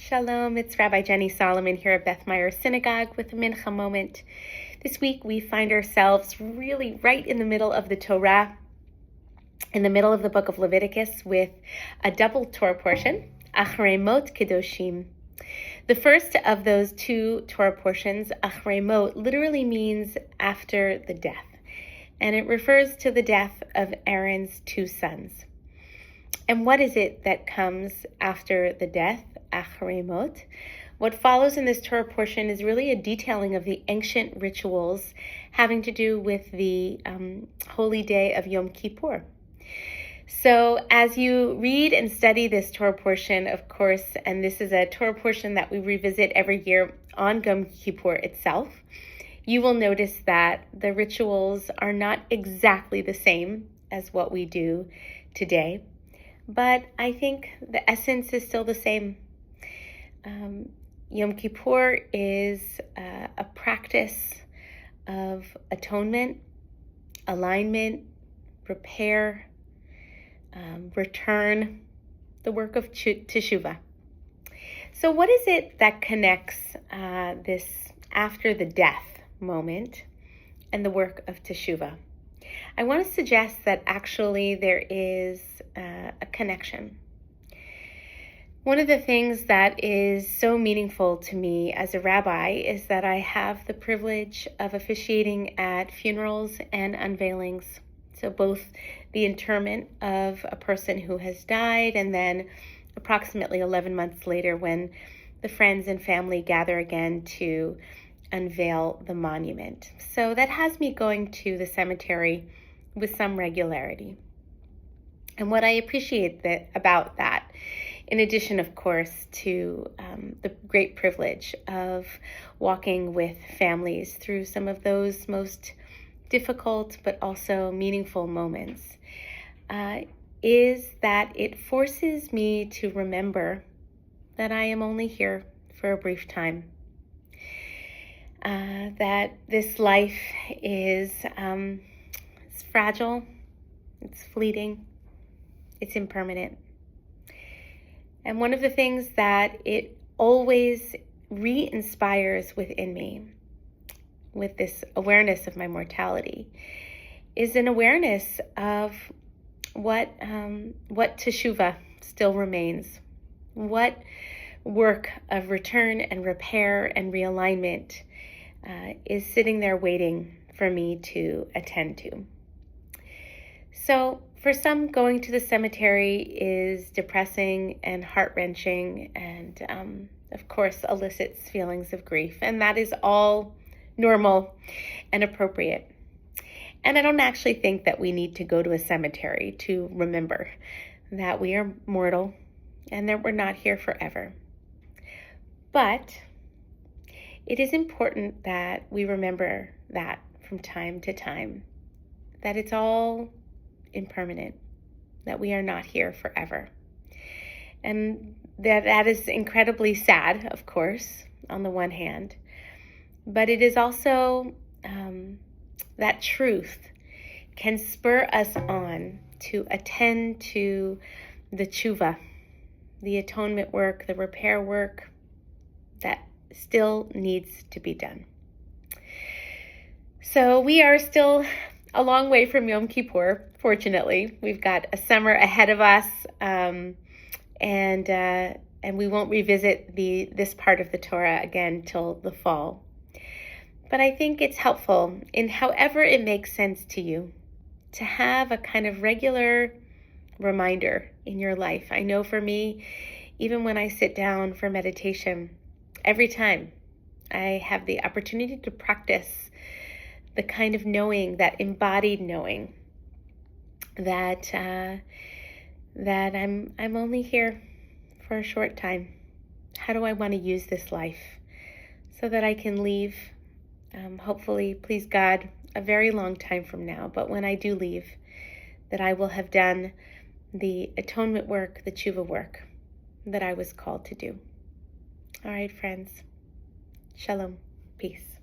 Shalom, it's Rabbi Jenny Solomon here at Beth Meyer Synagogue with a Mincha Moment. This week we find ourselves really right in the middle of the Torah, in the middle of the book of Leviticus with a double Torah portion, Achrei Mot-Kedoshim. The first of those two Torah portions, Achrei Mot, literally means after the death, and it refers to the death of Aaron's two sons. And what is it that comes after the death, Achrei Mot? What follows in this Torah portion is really a detailing of the ancient rituals having to do with the holy day of Yom Kippur. So as you read and study this Torah portion, of course, and this is a Torah portion that we revisit every year on Yom Kippur itself, you will notice that the rituals are not exactly the same as what we do today. But I think the essence is still the same. Yom Kippur is a practice of atonement, alignment, repair, return, the work of teshuvah. So what is it that connects this after the death moment and the work of teshuvah? I want to suggest that actually there is a connection. One of the things that is so meaningful to me as a rabbi is that I have the privilege of officiating at funerals and unveilings. So both the interment of a person who has died and then approximately 11 months later when the friends and family gather again to unveil the monument. So that has me going to the cemetery with some regularity. And what I appreciate about that, in addition, of course, to the great privilege of walking with families through some of those most difficult but also meaningful moments, is that it forces me to remember that I am only here for a brief time. That this life is it's fragile, it's fleeting, it's impermanent. And one of the things that it always re-inspires within me with this awareness of my mortality is an awareness of what teshuvah still remains, what work of return and repair and realignment is sitting there waiting for me to attend to. So for some, going to the cemetery is depressing and heart-wrenching and, of course, elicits feelings of grief. And that is all normal and appropriate. And I don't actually think that we need to go to a cemetery to remember that we are mortal and that we're not here forever. But it is important that we remember that from time to time, that it's all impermanent, that we are not here forever. And that is incredibly sad, of course, on the one hand, but it is also that truth can spur us on to attend to the teshuvah, the atonement work, the repair work that still needs to be done. So we are still a long way from Yom Kippur, fortunately. We've got a summer ahead of us, and we won't revisit this part of the Torah again till the fall. But I think it's helpful, in however it makes sense to you, to have a kind of regular reminder in your life. I know for me, even when I sit down for meditation, every time I have the opportunity to practice the kind of knowing, that embodied knowing, that I'm only here for a short time. How do I want to use this life so that I can leave, hopefully, please God, a very long time from now. But when I do leave, that I will have done the atonement work, the teshuvah work that I was called to do. All right, friends. Shalom. Peace.